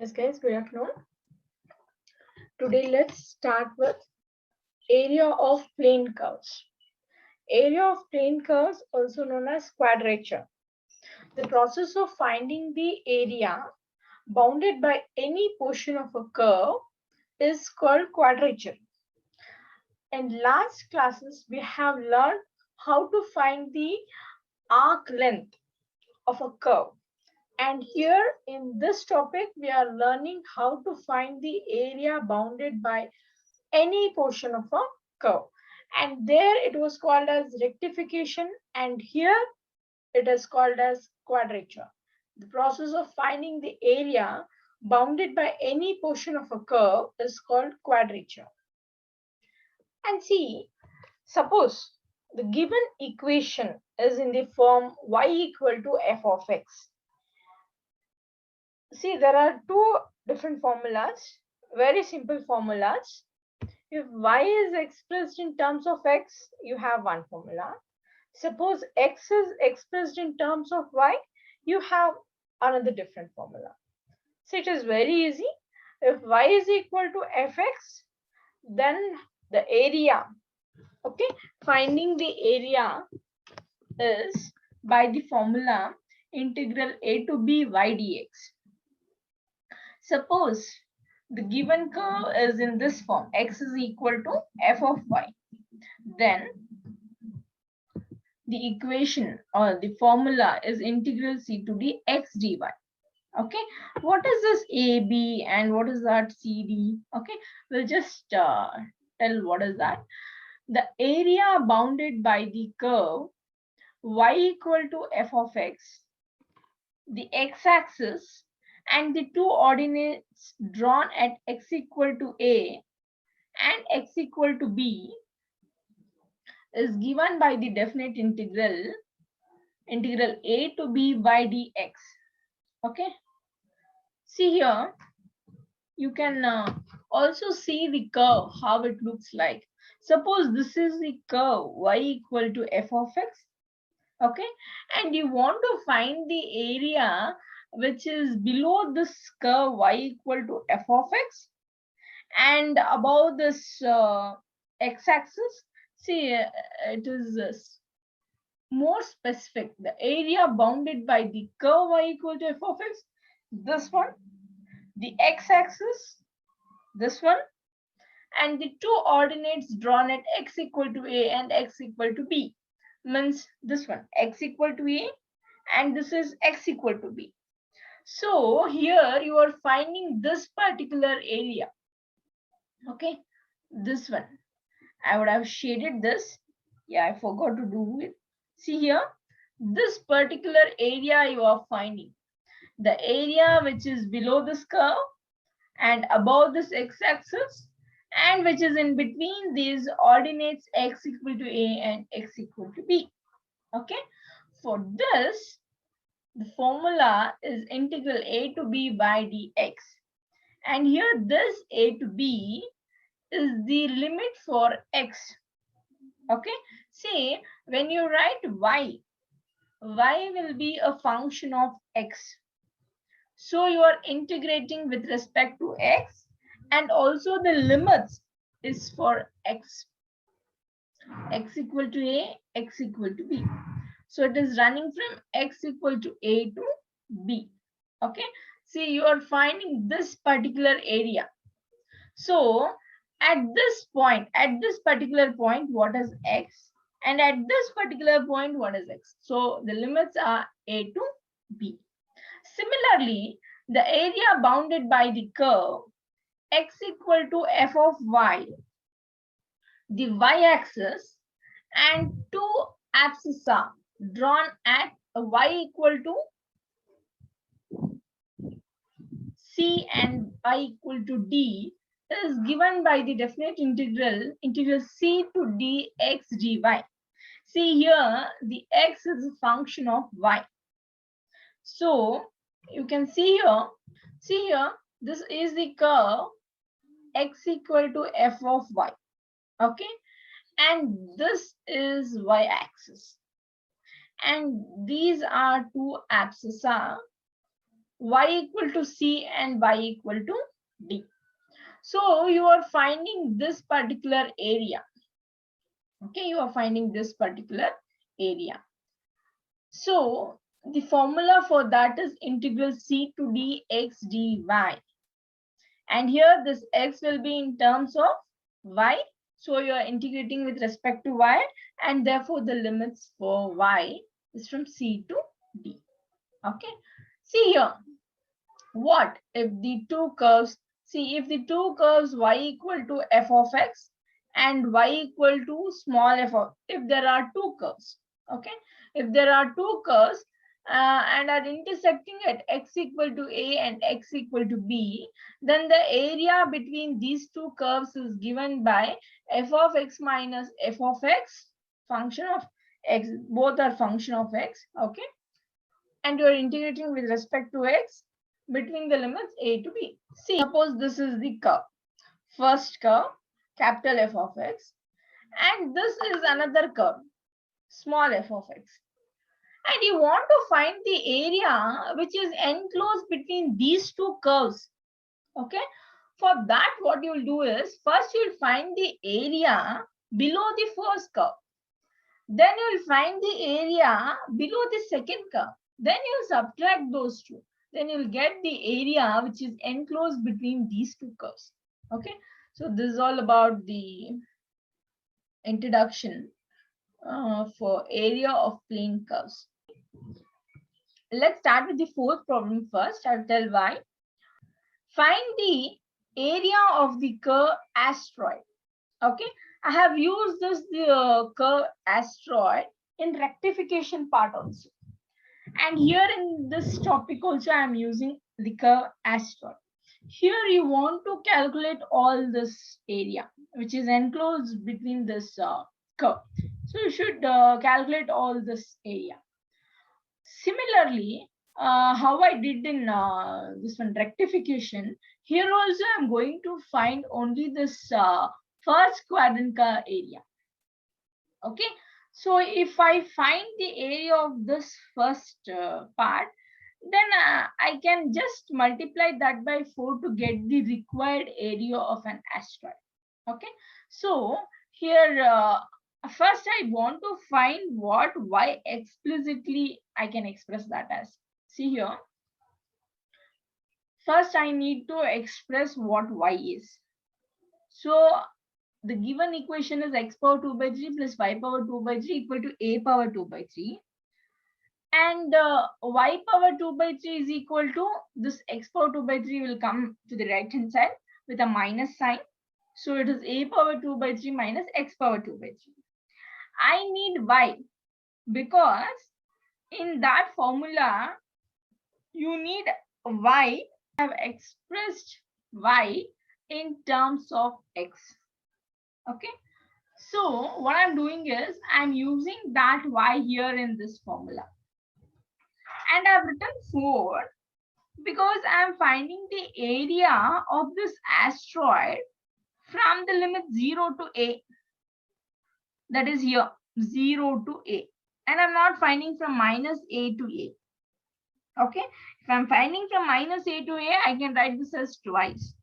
Yes, guys, good afternoon. Today, let's start with area of plane curves. Area of plane curves, also known as quadrature. The process of finding the area bounded by any portion of a curve is called quadrature. In last classes, we have learned how to find the arc length of a curve. And here in this topic, we are learning how to find the area bounded by any portion of a curve. And there it was called as rectification, and here it is called as quadrature. The process of finding the area bounded by any portion of a curve is called quadrature. And see, suppose the given equation is in the form y equal to f of x. See, there are two different formulas, very simple formulas. If y is expressed in terms of x, you have one formula. Suppose x is expressed in terms of y, you have another different formula. So it is very easy. If y is equal to fx, then the area, okay, finding the area is by the formula integral a to b y dx. Suppose the given curve is in this form, x is equal to f of y. Then the equation or the formula is integral c to d x dy. Okay, what is this AB and what is that CD? Okay, we'll just tell what is that. The area bounded by the curve y equal to f of x, the x-axis, and the two ordinates drawn at x equal to a and x equal to b is given by the definite integral a to b by dx. Okay, see here, you can also see the curve, how it looks like. Suppose this is the curve y equal to f of x, okay, and you want to find the area which is below this curve y equal to f of x and above this x-axis. See, it is more specific. The area bounded by the curve y equal to f of x, this one, the x-axis, this one, and the two ordinates drawn at x equal to a and x equal to b, means this one, x equal to a, and this is x equal to b. So here you are finding this particular area. Okay, this one. I would have shaded this. Yeah, I forgot to do it. See here, this particular area you are finding. The area which is below this curve and above this x-axis, and which is in between these ordinates x equal to a and x equal to b. Okay, for this, the formula is integral a to b by dx. And here this a to b is the limit for x. Okay, see, when you write y will be a function of x. So you are integrating with respect to x, and also the limits is for x equal to a, x equal to b. So it is running from x equal to a to b. Okay, see, you are finding this particular area. So at this particular point, what is x? And at this particular point, what is x? So the limits are a to b. Similarly, the area bounded by the curve x equal to f of y, the y-axis, and two abscissa drawn at y equal to c and y equal to d is given by the definite integral c to dx dy. See here, the x is a function of y. So you can see here, this is the curve x equal to f of y. Okay, and this is y-axis, and these are two abscissa y equal to c and y equal to d. So you are finding this particular area. Okay, you are finding this particular area. So the formula for that is integral c to d x dy. And here this x will be in terms of y. So you are integrating with respect to y, and therefore the limits for y is from c to d. Okay. See here, what if the two curves, see if the two curves y equal to f of x and y equal to small f of, if there are two curves, okay, if there are two curves and are intersecting at x equal to a and x equal to b, then the area between these two curves is given by f of x minus f of x, function of x, both are function of x, okay, and you are integrating with respect to x between the limits a to b. See, suppose this is the curve, first curve, capital F of x, and this is another curve, small f of x. And you want to find the area which is enclosed between these two curves. Okay, for that what you will do is, first you will find the area below the first curve. Then you will find the area below the second curve. Then you will subtract those two. Then you will get the area which is enclosed between these two curves. Okay, so this is all about the introduction for area of plane curves. Let's start with the fourth problem first. I'll tell why. Find the area of the curve asteroid. Okay, I have used this curve asteroid in rectification part also. And here in this topic also I am using the curve asteroid. Here you want to calculate all this area which is enclosed between this curve. So you should calculate all this area. Similarly, how I did in this one rectification, here also I'm going to find only this first quadrant area. Okay, so if I find the area of this first part, then I can just multiply that by 4 to get the required area of an asteroid. Okay, so here first I want to find what y explicitly I can express that as. See here, first I need to express what y is. So the given equation is x power 2 by 3 plus y power 2 by 3 equal to a power 2 by 3. And y power 2 by 3 is equal to this x power 2 by 3 will come to the right hand side with a minus sign. So it is a power 2 by 3 minus x power 2 by 3. I need y because in that formula you need y. I have expressed y in terms of x. Okay, so what I'm doing is I'm using that y here in this formula, and I've written 4 because I'm finding the area of this asteroid from the limit 0 to a, that is here 0 to a, and I'm not finding from minus a to a. Okay, if I'm finding from minus a to a, I can write this as twice.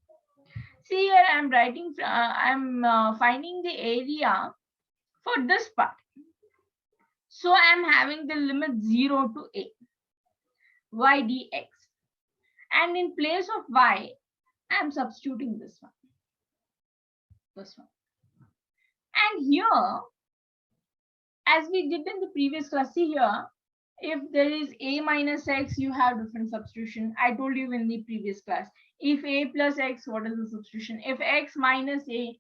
See here, I'm writing, finding the area for this part. So I'm having the limit 0 to a, y dx. And in place of y, I'm substituting this one. This one. And here, as we did in the previous class, see here, if there is a minus x, you have different substitution. I told you in the previous class. If a plus x, what is the substitution? If x minus a,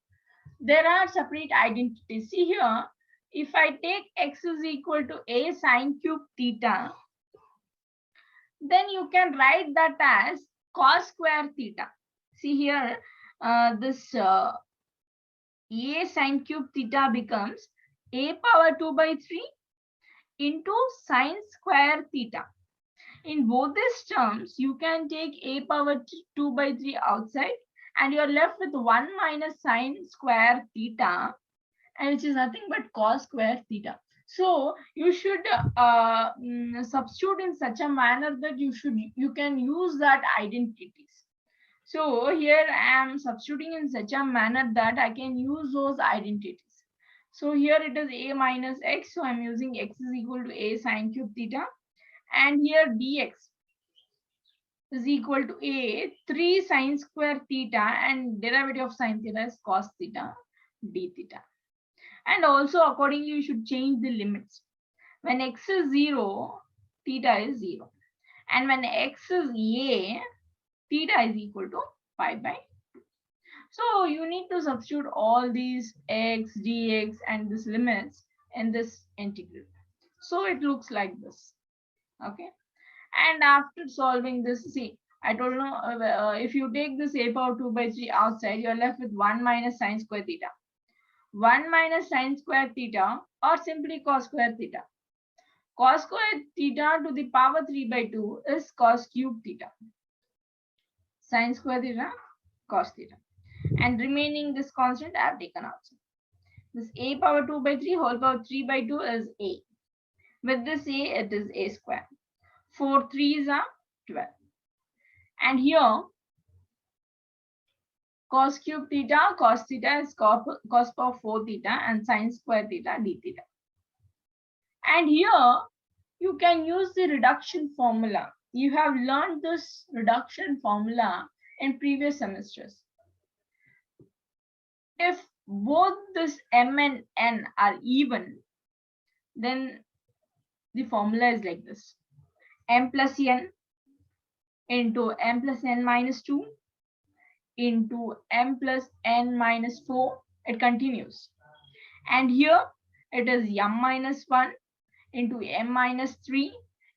there are separate identities. See here, if I take x is equal to a sine cube theta, then you can write that as cos square theta. See here, this a sine cube theta becomes a power 2 by 3 into sine square theta. In both these terms, you can take a power 2 by 3 outside, and you are left with 1 minus sine square theta, and which is nothing but cos square theta. So you should substitute in such a manner that you can use that identities. So here I am substituting in such a manner that I can use those identities. So here it is a minus x, so I'm using x is equal to a sine cube theta, and here dx is equal to a 3 sine square theta, and derivative of sine theta is cos theta d theta. And also accordingly you should change the limits. When x is 0, theta is 0, and when x is a, theta is equal to pi by 2. So you need to substitute all these x, dx and these limits in this integral. So it looks like this. Okay. And after solving this, see, I told you if you take this a power 2 by 3 outside, you're left with 1 minus sine square theta. 1 minus sine square theta, or simply cos square theta. Cos square theta to the power 3 by 2 is cos cube theta. Sine square theta, cos theta. And remaining this constant I have taken outside. This a power 2 by 3 whole power 3 by 2 is a. With this a, it is a square. 4 3s are 12. And here, cos cube theta, cos theta is cos power 4 theta, and sine square theta d theta. And here, you can use the reduction formula. You have learned this reduction formula in previous semesters. If both this m and n are even, then the formula is like this: m plus n into m plus n minus 2 into m plus n minus 4. It continues. And here it is m minus 1 into m minus 3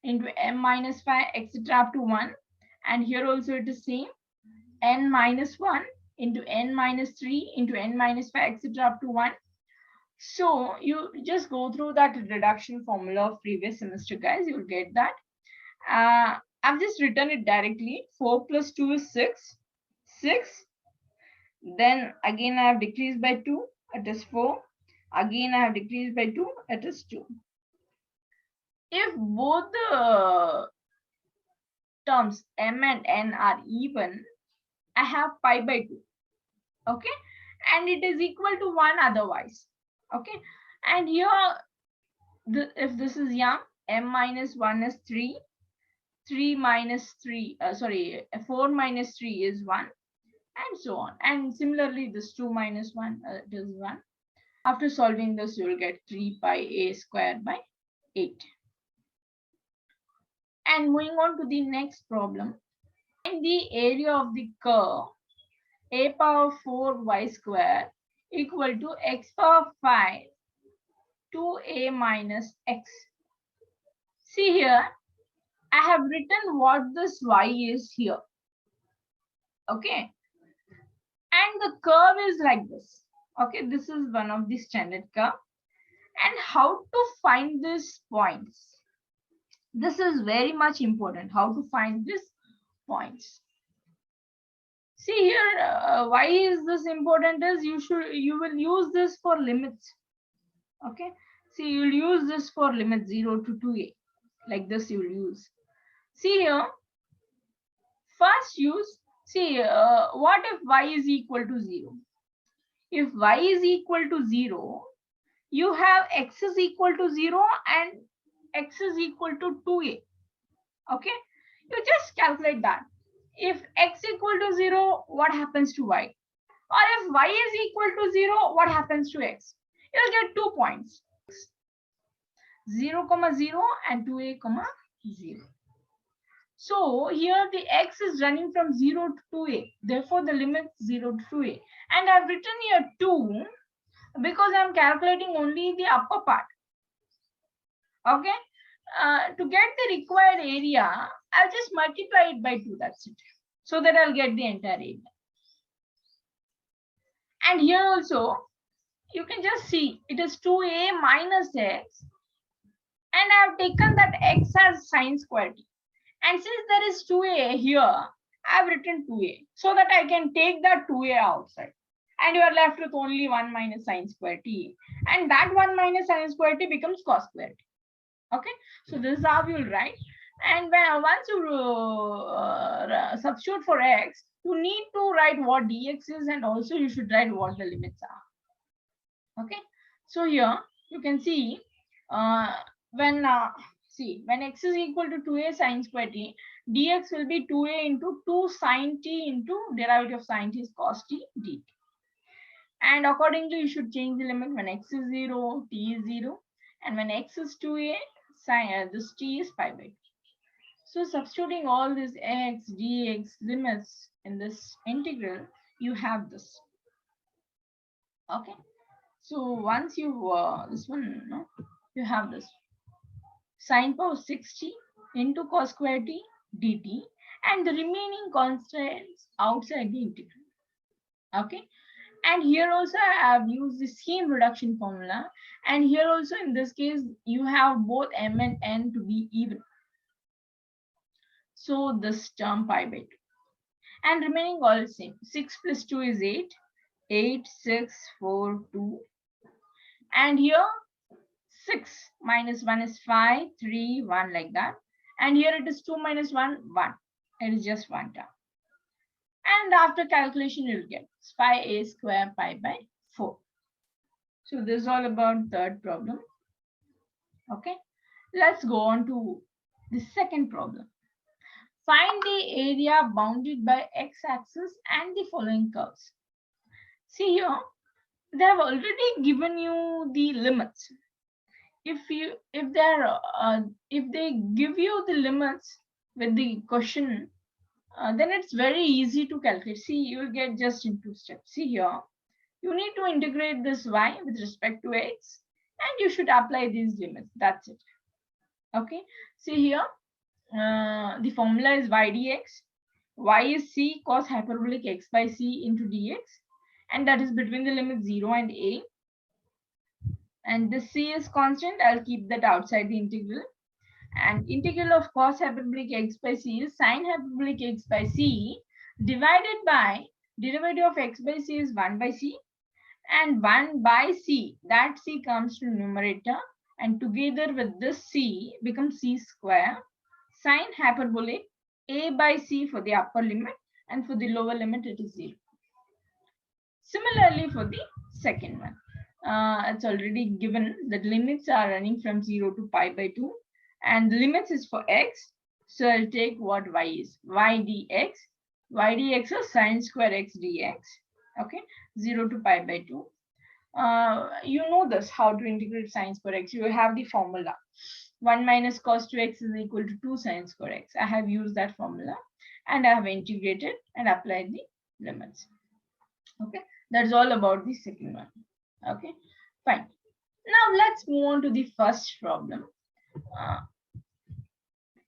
into m minus 5, etc. up to 1. And here also it is same: n minus 1 into n minus 3 into n minus 5, etc. up to 1. So you just go through that reduction formula of previous semester, guys. You'll get that. I've just written it directly. 4 plus 2 is 6. 6. Then again I have decreased by 2. It is 4. Again I have decreased by 2. It is 2. If both the terms m and n are even, I have pi by 2. Okay. And it is equal to 1 otherwise. Okay. And here, if this is m minus 1 is 3. 3 minus 3, 4 minus 3 is 1, and so on. And similarly, this 2 minus 1 is 1. After solving this, you will get 3 pi a square by 8. And moving on to the next problem. Find the area of the curve a power 4 y square equal to x power 5 2a minus x. See here, I have written what this y is here. Okay. And the curve is like this. Okay, this is one of the standard curve. And how to find these points? This is very much important. How to find these points? See here, why is this important is you will use this for limits. Okay, see, you'll use this for limit 0 to 2a. Like this you will use. See here, first use, see, what if y is equal to 0? If y is equal to 0, you have x is equal to 0 and x is equal to 2a. Okay, you just calculate that. If x equal to 0, what happens to y? Or if y is equal to 0, what happens to x? You'll get 2 points. 0, 0 and 2a, 0. So here the x is running from 0 to 2a. Therefore, the limit 0 to 2a. And I've written here 2 because I'm calculating only the upper part. Okay. To get the required area, I'll just multiply it by 2. That's it. So that I'll get the entire area. And here also, you can just see it is 2a minus x. And I have taken that x as sine square t. And since there is 2a here, I have written 2a so that I can take that 2a outside. and you are left with only 1 minus sine square t, and that 1 minus sine square t becomes cos square t. Okay, so this is how you'll write. And when once you substitute for x, you need to write what dx is, and also you should write what the limits are. Okay, so here you can see when x is equal to 2a sine square t, dx will be 2a into 2 sine t into derivative of sine t is cos t dt. And accordingly, you should change the limit when x is 0, t is 0, and when x is 2a, this t is pi by 2. So substituting all these x, dx limits in this integral, you have this. Okay. So once you this one, no, you have this sine power 60 into cos square t dt, and the remaining constants outside the integral. Okay. And here also I have used the same reduction formula, and here also in this case you have both m and n to be even. So this term pi by 2, and remaining all the same. 6 plus 2 is 8, 8, 6, 4, 2, and here 6 minus 1 is 5, 3, 1, like that, and here it is 2 minus 1, 1. It is just one term. And after calculation, you'll get pi a square pi by 4. So this is all about third problem. Okay, let's go on to the second problem. Find the area bounded by x-axis and the following curves. See here, they have already given you the limits. If they give you the limits with the question, then it's very easy to calculate. See, you'll get just in 2 steps. See here, you need to integrate this y with respect to x, and you should apply these limits. That's it. Okay. See here, the formula is y dx. Y is c cos hyperbolic x by c into dx, and that is between the limits 0 and a. And this c is constant. I'll keep that outside the integral. And integral of cos hyperbolic x by c is sine hyperbolic x by c divided by derivative of x by c is 1 by c, and 1 by c, that c comes to numerator, and together with this c becomes c square sine hyperbolic a by c for the upper limit, and for the lower limit it is 0. Similarly for the second one, it's already given that limits are running from 0 to pi by 2, and the limits is for x. So I'll take what y is, y dx. Y dx is sine square x dx. Okay, 0 to pi by 2. You know this, how to integrate sine square x. You have the formula. 1 minus cos 2x is equal to 2 sine square x. I have used that formula, and I have integrated and applied the limits. Okay, that's all about the second one. Okay, fine. Now let's move on to the first problem.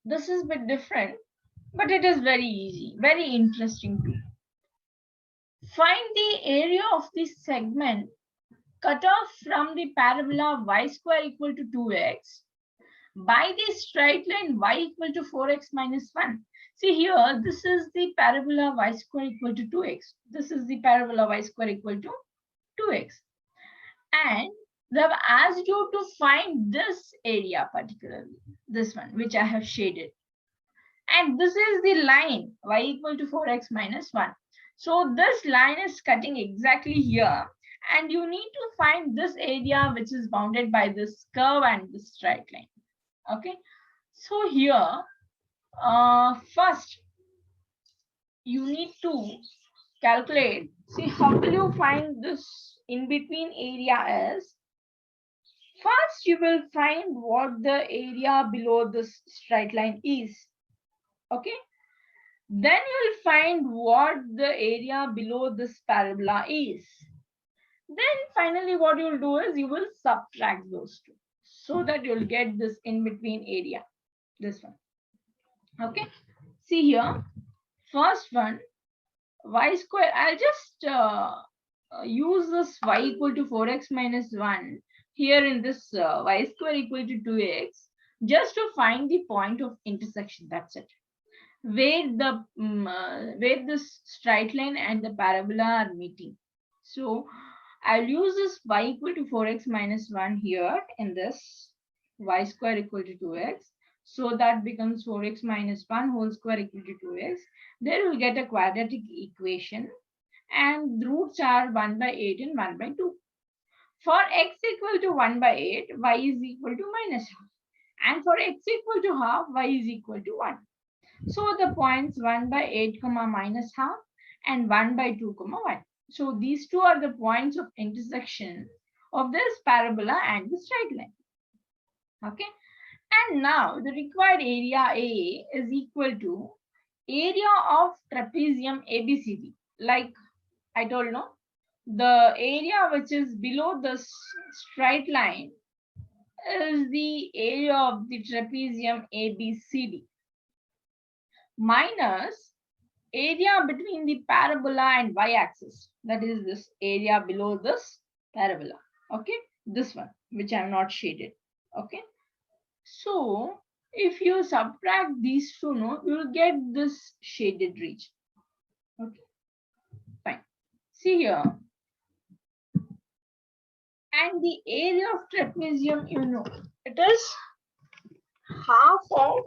This is a bit different, but it is very easy, very interesting too. Find the area of the segment cut off from the parabola y square equal to 2x by the straight line y equal to 4x minus 1. See here, this is the parabola y square equal to 2x. This is the parabola y square equal to 2x. And they have asked you to find this area particularly, this one, which I have shaded. And this is the line y equal to 4x minus 1. So this line is cutting exactly here. And you need to find this area which is bounded by this curve and this straight line. Okay. So here, first, you need to calculate. See, how will you find this in between area is? First, you will find what the area below this straight line is. Okay. Then you will find what the area below this parabola is. Then finally, what you will do is you will subtract those two, so that you'll get this in between area, this one. Okay. See here, first one, y square. I'll just use this y equal to 4x minus 1 here in this y square equal to 2x, just to find the point of intersection. That's it. Where this straight line and the parabola are meeting. So I'll use this y equal to 4x minus 1 here in this y square equal to 2x. So that becomes 4x minus 1 whole square equal to 2x. There we'll get a quadratic equation and the roots are 1 by 8 and 1 by 2. For x equal to 1 by 8, y is equal to minus half. And for x equal to half, y is equal to 1. So the points 1 by 8 comma minus half and 1 by 2 comma 1. So these two are the points of intersection of this parabola and the straight line. Okay. And now the required area A is equal to area of trapezium ABCD. Like I told no, the area which is below the straight line is the area of the trapezium ABCD minus area between the parabola and y-axis. That is this area below this parabola. Okay, this one which I am not shaded. Okay, so if you subtract these two, no, you will get this shaded region. Okay, fine. See here. And the area of trapezium, you know, it is half of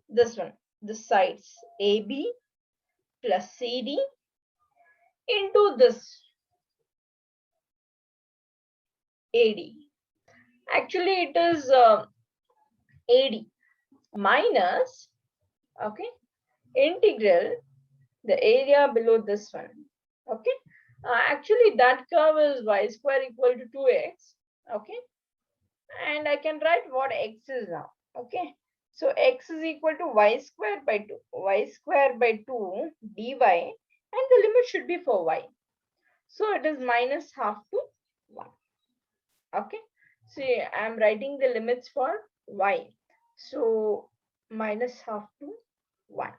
this one, the sides AB plus CD into this AD. Actually, it is AD minus, okay, integral the area below this one. Okay, actually that curve is y square equal to 2x. Okay, and I can write what x is now. Okay, so x is equal to y square by 2, y square by 2 dy, and the limit should be for y. So it is minus half to 1. Okay, so I am writing the limits for y. So minus half to 1.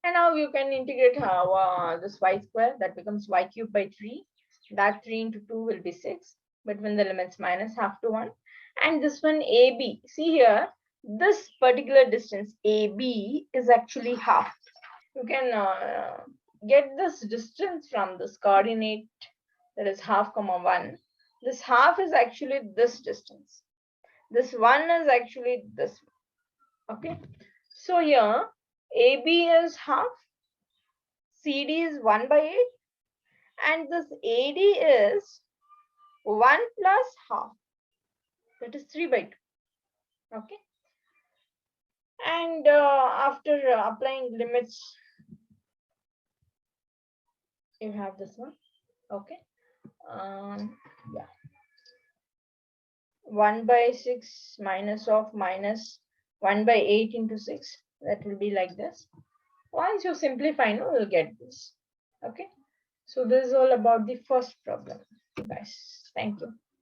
And now you can integrate this y square, that becomes y cube by 3. That 3 into 2 will be 6. Between the limits minus half to 1. And this one AB. See here, this particular distance AB is actually half. You can get this distance from this coordinate, that is half comma 1. This half is actually this distance. This 1 is actually this. Okay. So here AB is half, CD is 1 by 8, and this AD is 1 plus half, that is 3 by 2. Okay. And after applying limits, you have this one. Okay. Yeah. 1 by 6 minus of minus 1 by 8 into 6. That will be like this. Once you simplify, you will get this. Okay. So this is all about the first problem, guys. Thank you.